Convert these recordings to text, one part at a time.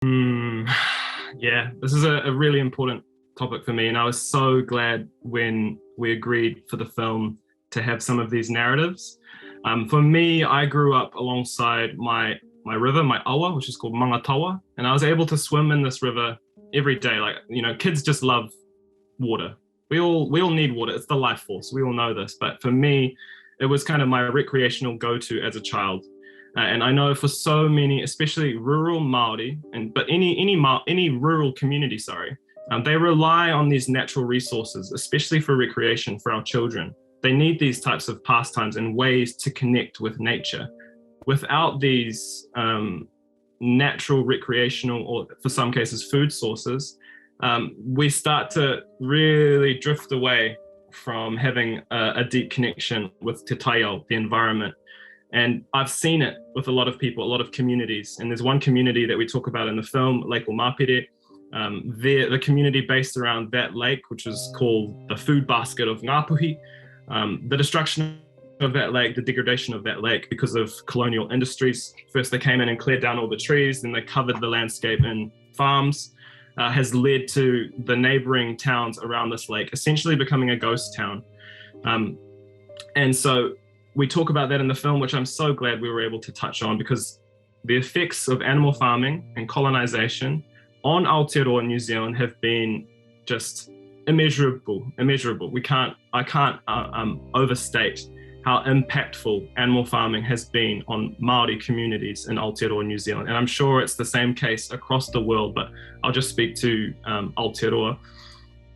Mm, yeah, this is a really important topic for me, and I was so glad when we agreed for the film to have some of these narratives. For me, I grew up alongside my river, my awa, which is called Mangatawa, and I was able to swim in this river every day. Like, kids just love water. We all need water. It's the life force. We all know this. But for me, it was kind of my recreational go-to as a child. And I know for so many, especially rural Maori, but any rural community, sorry, they rely on these natural resources, especially for recreation for our children. They need these types of pastimes and ways to connect with nature. Without these natural recreational, or for some cases food sources, we start to really drift away from having a deep connection with te taiao, the environment. And I've seen it with a lot of people, a lot of communities. And there's one community that we talk about in the film, Lake Omapere. The community based around that lake, which is called the food basket of Ngapuhi. The destruction of that lake, the degradation of that lake because of colonial industries. First, they came in and cleared down all the trees, then they covered the landscape in farms, has led to the neighboring towns around this lake essentially becoming a ghost town. And so we talk about that in the film, which I'm so glad we were able to touch on, because the effects of animal farming and colonization on Aotearoa New Zealand have been just immeasurable. I can't overstate how impactful animal farming has been on Maori communities in Aotearoa New Zealand. And I'm sure it's the same case across the world, but I'll just speak to Aotearoa.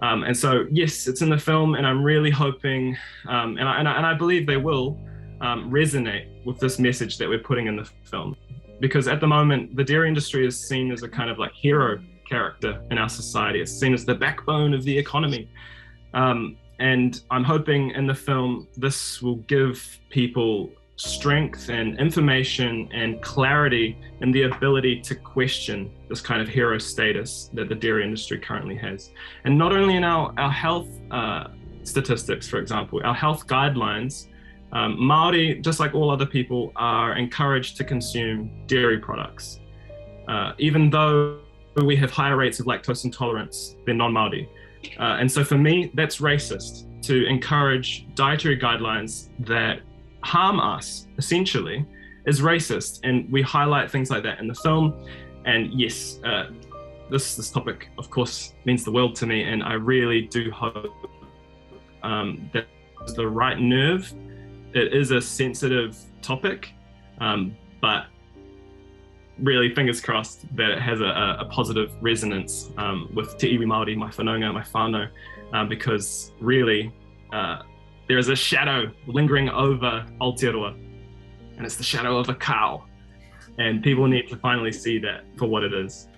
And so, yes, it's in the film, and I'm really hoping, and I believe they will resonate with this message that we're putting in the film. Because at the moment, the dairy industry is seen as a kind of like hero character in our society. It's seen as the backbone of the economy. And I'm hoping in the film, this will give people strength and information and clarity and the ability to question this kind of hero status that the dairy industry currently has. And not only in our health statistics, for example, our health guidelines, Māori, just like all other people, are encouraged to consume dairy products, even though we have higher rates of lactose intolerance than non-Māori. And so for me, that's racist to encourage dietary guidelines that harm us, essentially, is racist. And we highlight things like that in the film. And yes, this topic, of course, means the world to me. And I really do hope that it's the right nerve. It is a sensitive topic, but really fingers crossed that it has a positive resonance with Te Iwi Māori, my whanaunga, my whānau, because really there is a shadow lingering over Aotearoa, and it's the shadow of a cow, and people need to finally see that for what it is.